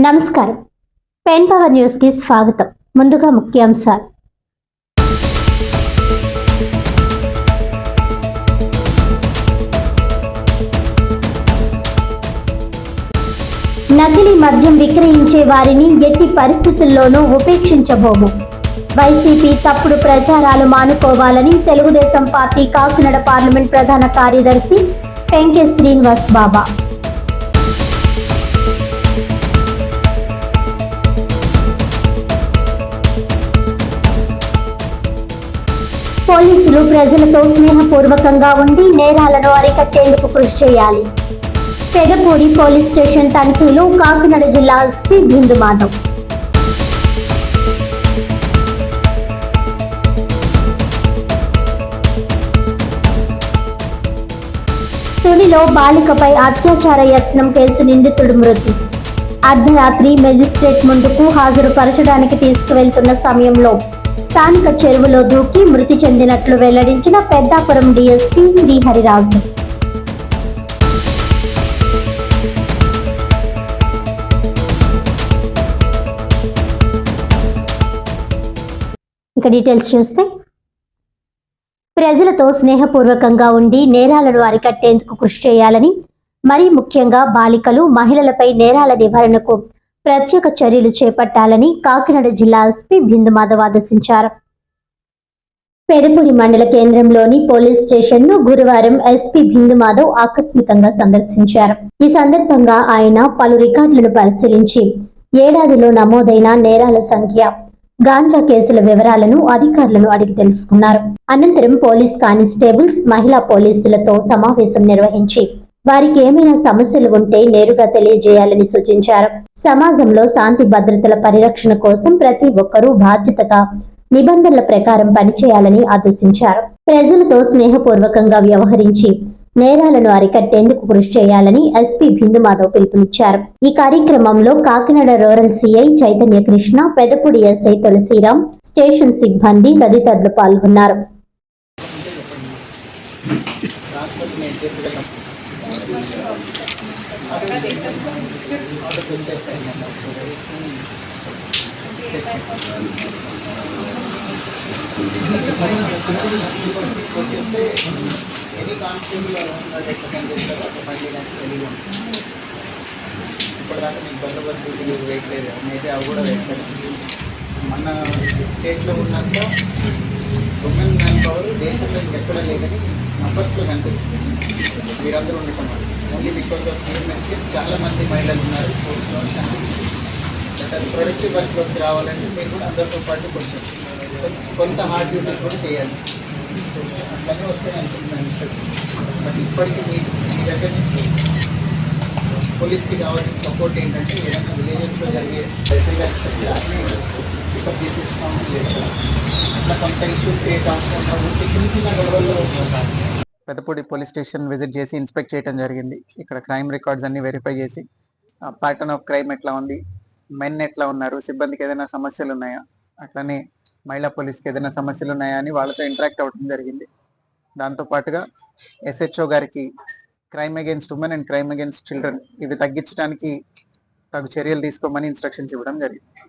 నమస్కారం. Pen power news కి స్వాగతం. ముందుగా ముఖ్యాంశాలు. నకిలీ మద్యం విక్రయించే వారిని ఎట్టి పరిస్థితుల్లోనూ ఉపేక్షించబోము. వైసీపీ తప్పుడు ప్రచారాలు మానుకోవాలని తెలుగుదేశం పార్టీ కాకినాడ పార్లమెంట్ ప్రధాన కార్యదర్శి పెంకే శ్రీనివాస్ బాబా. పోలీసులు ప్రజలతో స్నేహపూర్వకంగా ఉండి నేరాలను అరికట్టేందుకు కృషి చేయాలి. పెదపూడి పోలీస్ స్టేషన్ తనిఖీలు కాకినాడ జిల్లా ఎస్పీ బిందు మాధవ్. తునిలో బాలికపై అత్యాచార యత్నం కేసు నిందితుడు మృతి. అర్ధరాత్రి మెజిస్ట్రేట్ ముందుకు హాజరుపరచడానికి తీసుకువెళ్తున్న సమయంలో స్థానిక చెరువులో దూకి మృతి చెందినట్లు వెల్లడించిన పెద్దాపురం డీఎస్పీ శ్రీహరిరాజు. ఇక డీటెయిల్స్ చూస్తే, ప్రజలతో స్నేహపూర్వకంగా ఉండి నేరాలను అరికట్టేందుకు కృషి చేయాలని, మరీ ముఖ్యంగా బాలికలు, మహిళలపై నేరాల నివారణకు ప్రత్యేక చర్యలు చేపట్టాలని కాకినాడ జిల్లా ఎస్పీ బిందు మాధవ్ ఆదేశించారు. పెదపూడి మండల కేంద్రంలోని పోలీస్ స్టేషన్ ను గురువారం ఎస్పీ బిందు మాధవ్ ఆకస్మికంగా సందర్శించారు. ఈ సందర్భంగా ఆయన పలు రికార్డులను పరిశీలించి ఏడాదిలో నమోదైన నేరాల సంఖ్య, గాంజా కేసుల వివరాలను అధికారులను అడిగి తెలుసుకున్నారు. అనంతరం పోలీస్ కానిస్టేబుల్స్, మహిళా పోలీసులతో సమావేశం నిర్వహించి వారికి ఏమైనా సమస్యలు ఉంటే నేరుగా తెలియజేయాలని సూచించారు. సమాజంలో శాంతి భద్రతల పరిరక్షణ కోసం ప్రతి ఒక్కరూ బాధ్యతగా నిబంధనల ప్రకారం పనిచేయాలని ఆదేశించారు. ప్రజలతో స్నేహపూర్వకంగా వ్యవహరించి నేరాలను అరికట్టేందుకు కృషి చేయాలని ఎస్పీ బిందు మాధవ్ పిలుపునిచ్చారు. ఈ కార్యక్రమంలో Kakinada rural CI Chaitanya Krishna, Pedapudi SI Tulasiram, station సిబ్బంది తదితరులు పాల్గొన్నారు. ఇప్పటిదాకా మీకు బందోబస్తు వేయట్లేదు అయితే అవి కూడా వేస్తారు. మన స్టేట్లో ఉన్నంత ఉమెన్ మ్యాన్ పవర్ దేశంలో ఇంకెక్కడా లేదని నంబర్స్లో కనిపిస్తుంది. మీరందరూ ఉండటం ఓన్లీ బికాస్ ఆఫ్ మెసేజ్ చాలామంది మహిళలు ఉన్నారు స్పోర్ట్స్లో. బట్ అది ప్రొడక్టివ్ వర్క్లోకి రావాలంటే మీరు కూడా అందరితో పాటు కొంత హార్డ్ డ్యూటీ కూడా చేయాలి. అట్లనే వస్తాయి అనుకుంటున్నాను. బట్ ఇప్పటికీ మీ దగ్గర నుంచి పోలీస్కి కావాల్సిన సపోర్ట్ ఏంటంటే ఏదైనా విలేజెస్లో జరిగే పికప్ చేసేస్తాము చేస్తాం. అట్లా కొంత ఇష్యూస్ క్రియేట్ అవుతుంది. చిన్న చిన్న గొడవల్లో పెదపూడి పోలీస్ స్టేషన్ విజిట్ చేసి ఇన్స్పెక్ట్ చేయడం జరిగింది. ఇక్కడ క్రైమ్ రికార్డ్స్ అన్ని వెరిఫై చేసి ప్యాటర్న్ ఆఫ్ క్రైమ్ ఎట్లా ఉంది, మెన్ ఎట్లా ఉన్నారు, సిబ్బందికి ఏదైనా సమస్యలు ఉన్నాయా, అట్లనే మహిళా పోలీస్కి ఏదైనా సమస్యలు ఉన్నాయా అని వాళ్ళతో ఇంటరాక్ట్ అవ్వడం జరిగింది. దాంతోపాటుగా ఎస్హెచ్ఓ గారికి crime against women and crime against children ఇవి తగ్గించడానికి తగు చర్యలు తీసుకోమని ఇన్స్ట్రక్షన్స్ ఇవ్వడం జరిగింది.